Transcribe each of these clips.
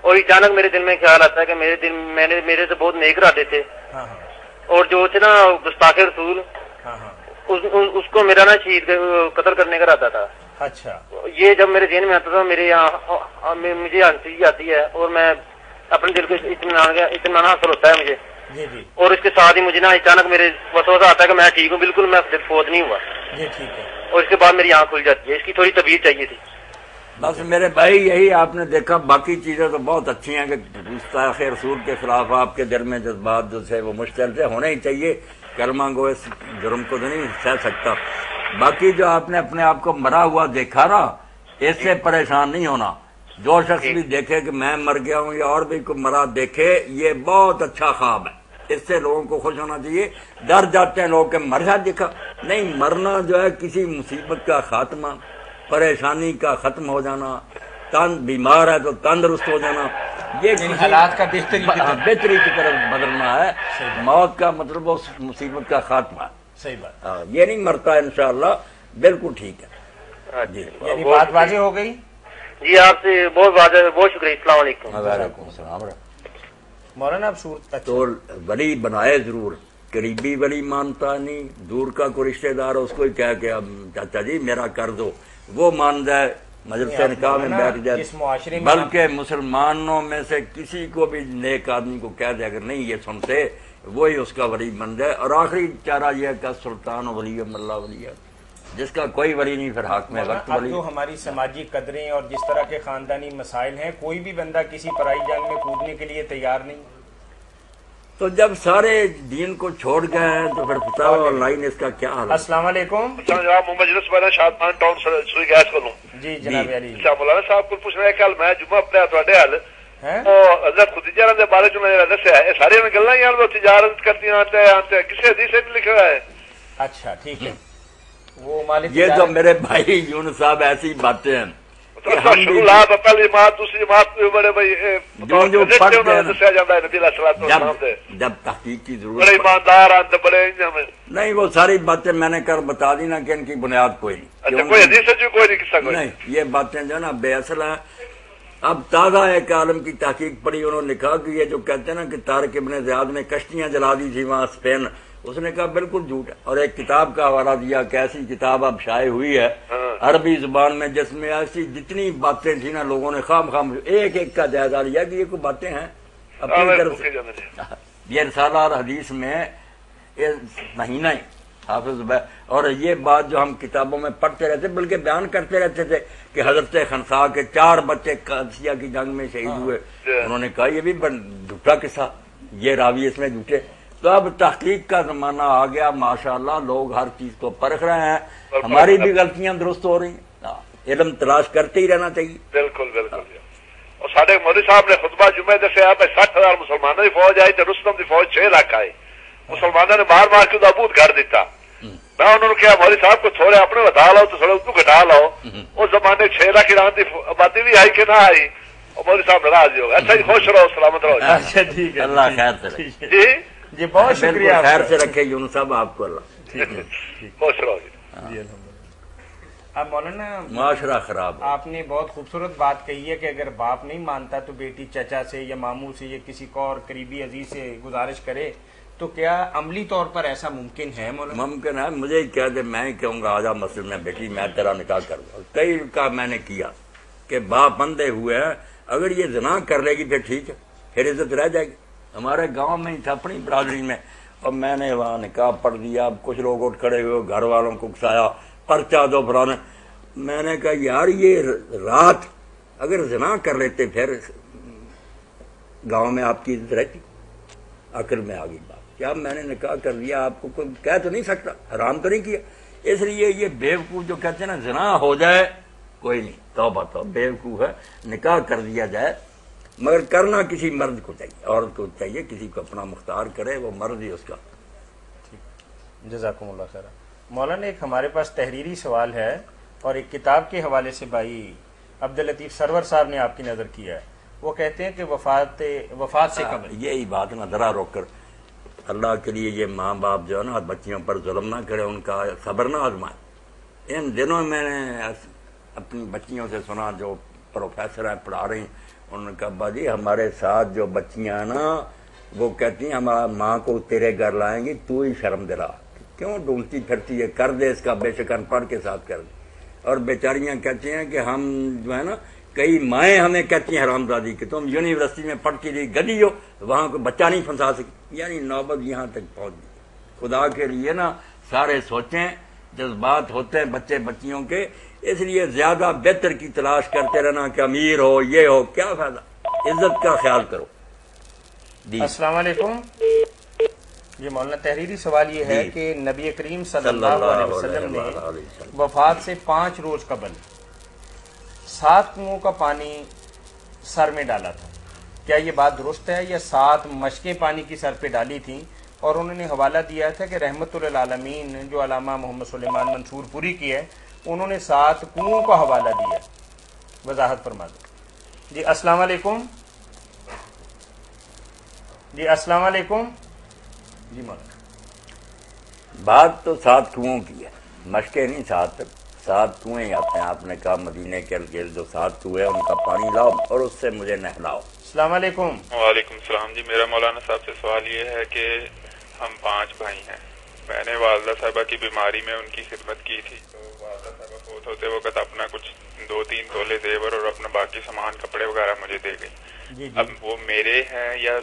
اور اچانک میرے دل میں خیال آتا ہے کہ میرے سے بہت نیک ارادے تھے، اور جو تھے نا گستاخ رسول، اس کو میرا نا شہید قتل کرنے کا ارادہ تھا۔ اچھا، یہ جب میرے ذہن میں آتا تھا میرے یہاں مجھے ہنسی آتی ہے اور میں اپنے دل کو اطمینان حاصل ہوتا ہے مجھے، جی جی اور اس کے ساتھ ہی مجھے نا اچانک میرے وسوسہ آتا ہے کہ میں ٹھیک ہوں، بالکل میں فوت نہیں ہوا، جی ٹھیک ہے، اور اس کے بعد میری آنکھ کھل جاتی ہے۔ اس کی تھوڑی طبیعت چاہیے تھی۔ بس میرے بھائی یہی آپ نے دیکھا، باقی چیزیں تو بہت اچھی ہیں کہ گستاخ رسول کے خلاف آپ کے دل میں جذبات جو تھے وہ مشتعل تھے، ہونے ہی چاہیے، کلمہ گو اس جرم کو تو نہیں سہ سکتا۔ باقی جو آپ نے اپنے آپ کو مرا ہوا دیکھا نا، اس سے پریشان نہیں ہونا۔ جو شخص بھی دیکھے کہ میں مر گیا ہوں یا اور بھی کوئی مرا دیکھے، یہ بہت اچھا خواب ہے، اس سے لوگوں کو خوش ہونا چاہیے۔ ڈر جاتے ہیں لوگ کہ مر گیا دیکھا، نہیں، مرنا جو ہے کسی مصیبت کا خاتمہ، پریشانی کا ختم ہو جانا، بیمار ہے تو تندرست ہو جانا، یہ حالات کا بہتری کی طرف بدلنا ہے۔ موت کا مطلب اس مصیبت کا خاتمہ ہے، صحیح بات، یہ نہیں مرتا انشاءاللہ، بالکل ٹھیک ہے جی۔ یعنی بات واضح ہو گئی جی، آپ سے بہت بہت شکریہ۔ السلام علیکم۔ وعلیکم السلام۔ مولانا اب صورت تو ولی بنائے ضرور، قریبی ولی مانتا نہیں، دور کا کوئی رشتہ دار اس کو ہی کہہ کہ اب چاچا جی میرا کر دو، وہ مان جائے، مجلس نکاح میں بیٹھ جائے، بلکہ مسلمانوں میں سے کسی کو بھی نیک آدمی کو کہہ دے اگر نہیں یہ سنتے، وہی اس کا ولی بن جائے۔ اور آخری چارہ یہ ہے کہ سلطان ولی اللہ ولی ہے، جس کا کوئی ولی نہیں پھر حق میں وقت اب ولی۔ جو ہماری سماجی قدریں اور جس طرح کے خاندانی مسائل ہیں، کوئی بھی بندہ کسی پرائی جنگ میں کودنے کے لیے تیار نہیں، تو جب سارے دین کو چھوڑ گئے ہیں تو پھر فتاوی آن لائن اس کا کیا حال ہے؟ السلام علیکم۔ جناب محمد جنس میں شادمان ٹاؤن سوئی گیس کو جی جناب علی، مولانا صاحب کو پوچھ رہا ہے کل میں جمعہ اپنے تھوڑے حل حضرت خدیجہ کے بارے میں دسیا ہے، ساری گلا ہی وہ تجارت کرتی ہیں، کسی حدیث سے نہیں لکھا ہے۔ اچھا ٹھیک ہے، وہ مالک یہ تو میرے بھائی یونس صاحب ایسی باتیں ہیں شروع لات پہلی جماعت دوسری جماعت بڑے بھائی دسیا جاتا ہے نبی علیہ السلام سے، جب تحقیق کی ضرورت بڑے ایماندار آتے بڑے نہیں، وہ ساری باتیں میں نے کر بتا دی نا کہ ان کی بنیاد کوئی نہیں۔ اچھا، کوئی حدیث سے کوئی نہیں قصہ کوئی نہیں، یہ باتیں جو ہے نا بے اصل ہیں۔ اب تازہ ایک عالم کی تحقیق پڑھی، انہوں نے کہا کہ یہ جو کہتے ہیں نا کہ طارق ابن زیاد نے کشتیاں جلا دی تھی وہاں اسپین، اس نے کہا بالکل جھوٹ ہے، اور ایک کتاب کا حوالہ دیا کہ ایسی کتاب اب شائع ہوئی ہے عربی زبان میں جس میں ایسی جتنی باتیں تھیں نا لوگوں نے خام ایک ایک کا جائزہ لیا کہ یہ کوئی باتیں ہیں اپنی طرف سے۔ یہ رسالہ اور حدیث میں مہینہ ہی حافظ اور یہ بات جو ہم کتابوں میں پڑھتے رہتے بلکہ بیان کرتے رہتے تھے کہ حضرت خنسا کے 4 بچے قادسیہ کی جنگ میں شہید ہوئے، انہوں نے کہا یہ بھی جھوٹا قصہ، یہ راوی اس میں جھوٹے۔ تو اب تحقیق کا زمانہ آ گیا، ماشاءاللہ لوگ ہر چیز کو پرکھ رہے ہیں، ہماری بھی غلطیاں درست ہو رہی ہیں، علم تلاش کرتے ہی رہنا چاہیے۔ بالکل بالکل۔ اور سارے مودی صاحب نے خطبہ جمعے دسیا 60,000 مسلمانوں کی فوج آئی تو رستم کی فوج 6 لاکھ آئی، مسلمانوں نے مار مار کے نابود کر دیتا۔ میں انہوں نے کہا مودی صاحب کو تھوڑے اپنے بتا لو تو تھوڑے اتو گھٹا لو، اس زمانے 6 لاکھ ایران کی آبادی بھی آئی کہ نہ آئی، اور مودی صاحب ناراض ہو گئے۔ اچھا جی، خوش رہو، سلامت رہو۔ اچھا ٹھیک ہے، اللہ خیر سے رکھے جی جی بہت شکریہ، خیر سے رکھے یونس صاحب آپ کو، اللہ خوش رہو جی۔ جی الحمد۔ اب مولانا معاشرہ خراب ہے۔ آپ نے بہت خوبصورت بات کہی ہے کہ اگر باپ نہیں مانتا تو بیٹی چچا سے یا ماموں سے یا کسی کو اور قریبی عزیز سے گزارش کرے، تو کیا عملی طور پر ایسا ممکن ہے مولانا؟ ممکن ہے، مجھے ہی کہہ دے، میں ہی کہوں گا آجا مسجد میں بیٹی میں تیرا نکاح کروں، کئی کا میں نے کیا کہ باپ اندھے ہوئے ہیں، اگر یہ زنا کر لے گی پھر ٹھیک ہے، پھر عزت رہ جائے گی۔ ہمارے گاؤں میں ہی تھا اپنی برادری میں، اور میں نے وہاں نکاح پڑھ دیا، اب کچھ لوگ اٹھ کھڑے ہوئے، گھر والوں کو اکسایا، پرچہ دو فلانے۔ میں نے کہا یار یہ رات اگر زنا کر لیتے پھر گاؤں میں آپ کی عزت رہتی؟ عقل میں آ گئی بات، کیا میں نے نکاح کر لیا، آپ کو کوئی کہہ تو نہیں سکتا، حرام تو نہیں کیا، اس لیے یہ بیوقوف جو کہتے ہیں نا زنا ہو جائے کوئی نہیں، توبہ تو بیوقوف ہے، نکاح کر دیا جائے، مگر کرنا کسی مرد کو چاہیے، عورت کو چاہیے کسی کو اپنا مختار کرے، وہ مرد ہی اس کا۔ جزاکم اللہ خیر۔ مولانا ایک ہمارے پاس تحریری سوال ہے اور ایک کتاب کے حوالے سے بھائی عبداللطیف سرور صاحب نے آپ کی نظر کیا ہے، وہ کہتے ہیں کہ وفات سے قبل یہی بات نا ذرا روک کر، اللہ کے لیے یہ ماں باپ جو ہے نا بچیوں پر ظلم نہ کرے، ان کا صبر نہ آزمائے۔ ان دنوں میں نے اپنی بچیوں سے سنا جو پروفیسر ہیں پڑھا رہی ہیں، انہوں نے کہا ابا جی ہمارے ساتھ جو بچیاں ہیں نا وہ کہتی ہیں ہمارا ماں کو تیرے گھر لائیں گی، تو ہی شرم دلا، کیوں ڈھونڈتی پھرتی ہے، کر دے اس کا بے شک ان پڑھ کے ساتھ کر دے۔ اور بیچاریاں کہتی ہیں کہ ہم جو ہے نا، کئی مائیں ہمیں کہتی ہیں حرامزادی کہ تم یونیورسٹی میں پڑھ کے لیے گدی ہو، وہاں کوئی بچہ نہیں پھنسا سکتی، یعنی نوبت یہاں تک پہنچ گئی۔ خدا کے لیے نا سارے سوچیں، جذبات ہوتے ہیں بچے بچیوں کے، اس لیے زیادہ بہتر کی تلاش کرتے رہنا کہ امیر ہو یہ ہو، کیا فائدہ، عزت کا خیال کرو۔ السلام علیکم جی مولانا، تحریری سوال یہ ہے کہ نبی کریم صلی اللہ علیہ وسلم نے وفات سے 5 روز قبل 7 کنوؤں کا پانی سر میں ڈالا تھا، کیا یہ بات درست ہے؟ یا 7 مشکیں پانی کی سر پہ ڈالی تھیں؟ اور انہوں نے حوالہ دیا تھا کہ رحمت للعالمین جو علامہ محمد سلیمان منصور پوری کی ہے، انہوں نے 7 کنوؤں کا حوالہ دیا، وضاحت فرما دو جی۔ السلام علیکم جی، السلام علیکم جی مولانا، بات تو 7 کنوؤں کی ہے، مشکیں نہیں، 7 کنویں آتے ہیں۔ آپ نے کہا مدینے کے ارد گرد جو 7 کنویں ان کا پانی لاؤ اور اس سے مجھے نہلاؤ۔ السلام علیکم۔ وعلیکم السلام جی، میرا مولانا صاحب سے سوال یہ ہے کہ ہم 5 بھائی ہیں، میں نے والدہ صاحبہ کی بیماری میں ان کی خدمت کی تھی، تو والدہ صاحبہ فوت ہوتے وقت اپنا کچھ 2-3 تولے زیور اور اپنا باقی سامان کپڑے وغیرہ مجھے دے گئی۔ اب وہ میرے ہیں یا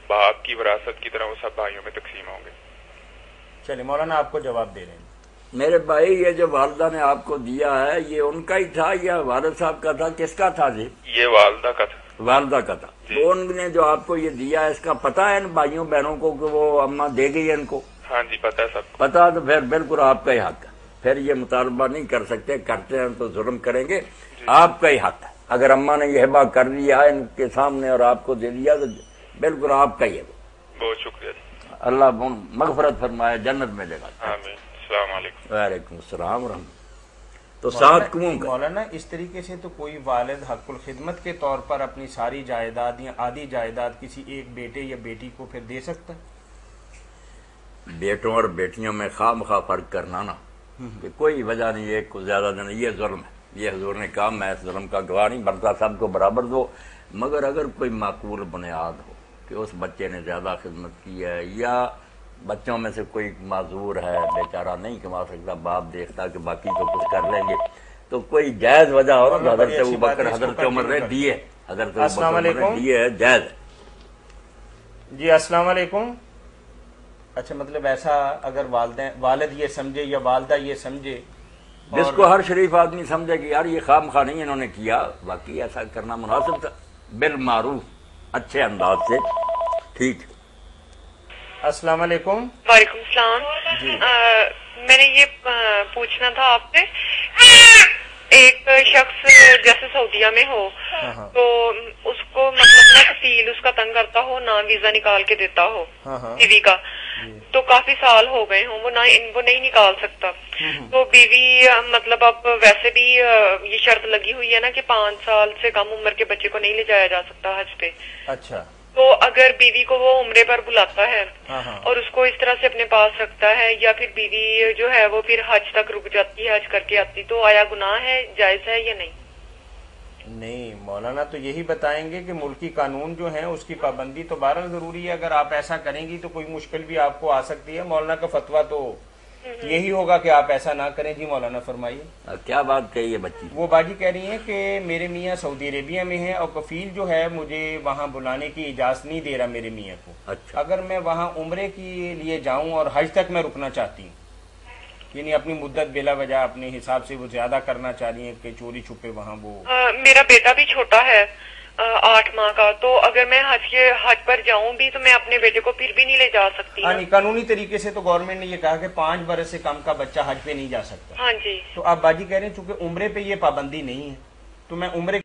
باپ کی وراثت کی طرح وہ سب بھائیوں میں تقسیم ہوں گے؟ چلے مولانا آپ کو جواب دے رہے ہیں۔ میرے بھائی یہ جو والدہ نے آپ کو دیا ہے یہ ان کا ہی تھا یا والد صاحب کا تھا، کس کا تھا جی؟ یہ والدہ کا تھا۔ والدہ کا تھا۔ تو ان نے جو آپ کو یہ دیا اس کا پتہ ہے ان بھائیوں بہنوں کو کہ وہ اماں دے گئی ہے ان کو؟ ہاں جی پتہ ہے سب کو۔ پتہ تو پھر بالکل آپ کا ہی حق ہے، پھر یہ مطالبہ نہیں کر سکتے، کرتے ہیں تو ظلم کریں گے، آپ کا ہی حق ہے۔ اگر اماں نے یہ ہبہ کر دیا ان کے سامنے اور آپ کو دے دیا تو بالکل آپ کا ہی ہے۔ بہت شکریہ جی، اللہ مغفرت فرمائے، جنت میں جگہ۔ آمین۔ السلام علیکم۔ وعلیکم السلام ورحمۃ۔ تو 7 کنوؤں کا مولانا اس طریقے سے تو کوئی والد حق الخدمت کے طور پر اپنی ساری جائیداد یا آدھی جائیداد کسی ایک بیٹے یا بیٹی کو پھر دے سکتا ہے؟ بیٹوں اور بیٹیوں میں خواہ مخواہ فرق کرنا نا کہ کوئی وجہ نہیں، ایک کو زیادہ دینا، یہ ظلم ہے۔ یہ حضور نے کہا میں اس ظلم کا گواہ نہیں بنتا، سب کو برابر دو، مگر اگر کوئی معقول بنیاد ہو کہ اس بچے نے زیادہ خدمت کی ہے یا بچوں میں سے کوئی معذور ہے، بیچارہ نہیں کما سکتا، باپ دیکھتا کہ باقی تو کچھ کر لیں گے، تو کوئی جائز وجہ ہو نا، حضرت ابوبکر حضرت عمر نے دیے، حضرت ابوبکر نے دیے ہے، جائز ہے جی۔ السلام علیکم۔ اچھا مطلب ایسا اگر والد یہ سمجھے یا والدہ یہ سمجھے، جس کو ہر شریف آدمی سمجھے کہ یار یہ خام خواہ نہیں انہوں نے کیا، باقی ایسا کرنا مناسب تھا، بالمعروف اچھے انداز سے، ٹھیک۔ السلام علیکم۔ وعلیکم السلام جی۔ میں نے یہ پوچھنا تھا آپ سے، ایک شخص جیسے سعودیہ میں ہو تو اس کو مطلب نہ کفیل اس کا تنگ کرتا ہو، نہ ویزا نکال کے دیتا ہو بیوی کا، تو کافی سال ہو گئے ہوں وہ نہیں نکال سکتا، تو بیوی مطلب اب ویسے بھی یہ شرط لگی ہوئی ہے نا کہ 5 سال سے کم عمر کے بچے کو نہیں لے جایا جا سکتا حج پہ۔ اچھا، تو اگر بیوی کو وہ عمرے پر بلاتا ہے اور اس کو اس طرح سے اپنے پاس رکھتا ہے، یا پھر بیوی جو ہے وہ پھر حج تک رک جاتی ہے، حج کر کے آتی، تو آیا گناہ ہے، جائز ہے یا نہیں؟ نہیں مولانا تو یہی بتائیں گے کہ ملکی قانون جو ہیں اس کی پابندی تو بہرحال ضروری ہے، اگر آپ ایسا کریں گی تو کوئی مشکل بھی آپ کو آ سکتی ہے۔ مولانا کا فتویٰ تو یہی ہوگا کہ آپ ایسا نہ کریں۔ جی مولانا فرمائیے۔ کیا بات کہی ہے بچی؟ وہ باجی کہہ رہی ہیں کہ میرے میاں سعودی عربیہ میں ہیں اور کفیل جو ہے مجھے وہاں بلانے کی اجازت نہیں دے رہا میرے میاں کو۔ اچھا، اگر میں وہاں عمرے کے لیے جاؤں اور حج تک میں رکنا چاہتی ہوں، یعنی اپنی مدت بلا وجہ اپنے حساب سے وہ زیادہ کرنا چاہ رہی ہیں کہ چوری چھپے وہاں وہ۔ میرا بیٹا بھی چھوٹا ہے 8 ماہ کا، تو اگر میں حج پر جاؤں بھی تو میں اپنے بیٹے کو پھر بھی نہیں لے جا سکتی؟ ہاں نہیں، قانونی طریقے سے تو گورنمنٹ نے یہ کہا کہ 5 برس سے کم کا بچہ حج پہ نہیں جا سکتا۔ ہاں جی۔ تو آپ باجی کہہ رہے ہیں چونکہ عمرے پہ یہ پابندی نہیں ہے تو میں عمرے